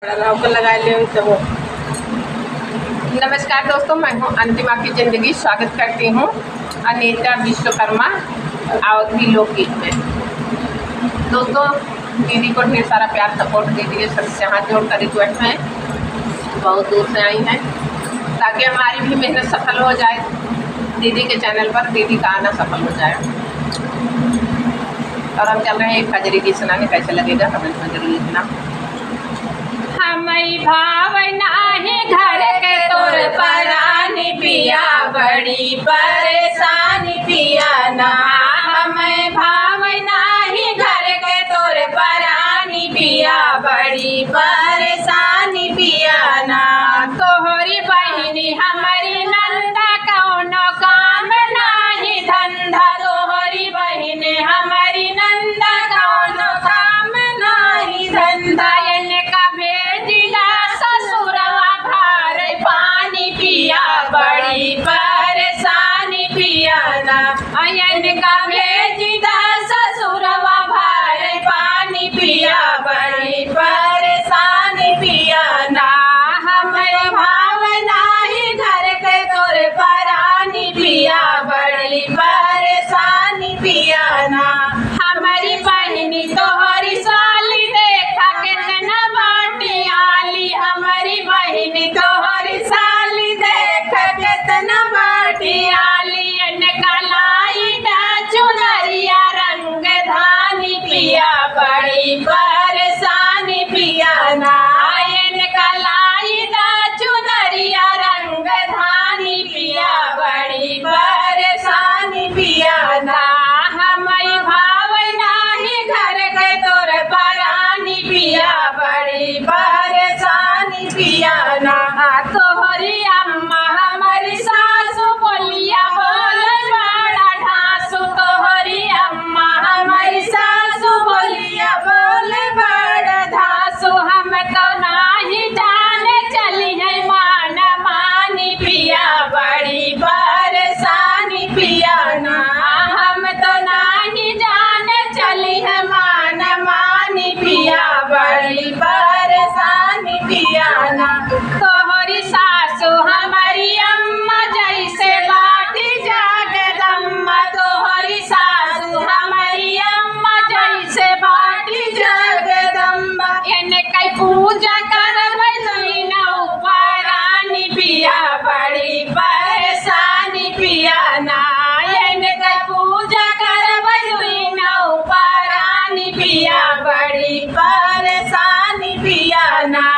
लगा ले सब। नमस्कार दोस्तों, मैं हूं अंतिमा की ज़िंदगी। स्वागत करती हूं अनीता विश्वकर्मा अवधि लोकगीत में। दोस्तों, दीदी को ढेर सारा प्यार सपोर्ट दीजिए। सबसे हाथ जोड़कर रिक्वेस्ट है, बहुत दूर से आई हैं ताकि हमारी भी मेहनत सफल हो जाए। दीदी के चैनल पर दीदी का आना सफल हो जाए। और हम चल रहे हैं एक खजरी गीत सुनाने। कैसे लगेगा कमेंट में जरूर लिखना। हमें भावना है घर के तोर परानी पिया, बड़ी परेशानी पिया ना। हमें भावना है घर के तोर परानी पिया, बड़ी परेशानी पिया ना। तोहरी बहिनी हमारी नंदा कौनो काम नाही धंधा। तोहरी बहिनी हमारी नंदा कौनो काम नाही धंधा। बड़ी परेशानी पिया ना। अयन का भेजिदा ससुरवा भार पानी पिया, बड़ी परेशानी पिया ना। हमारी भावना ही घर के तोर परानी पिया, बड़ी परेशानी पिया ना। हमारी बहनी तोहरी साली देखा कितना बाटी आली। हमारी बहनी तोहरी साली देखा कितना बाटी आली। कलाई डा चुनरिया रंग धानी पिया, बड़ी परेशानी पिया ना। कलाई डा चुनरिया रंग धानी पिया, बड़ी परेशानी पिया ना। हमारी भावना ही घर के तोर परानी पिया, बड़ी परेशानी पिया ना। तोहरी अम्मा हमारी सासू बोलिया बोल बड़ा ढासू। तोहरी अम्मा हमारी सासू बोलिया बोल बड़ा ढासू। हम तो नाही जाने चली है मान मानी पिया, बड़ी परेशानी पिया ना। हम तो नाही जाने चली है मान मानी पिया, बड़ी परेशानी पिया ना। तोहरी सासू हमारी अम्मा जैसे बाटी जगदम्मा। तोहरी सासू हमारी अम्मा जैसे बाटी जगदम्बा। इनके पूजा करबै दुइना परानी पिया, बड़ी परेशानी पिया ना। इनके पूजा करबै दुइना परानी पिया, बड़ी परेशानी पिया ना।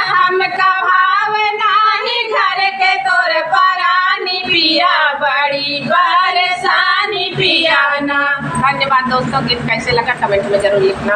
हमका भावना ही घर के तोर परानी पिया, बड़ी परेशानी पिया ना। धन्यवाद दोस्तों। गीत कैसे लगा कमेंट में जरूर लिखना।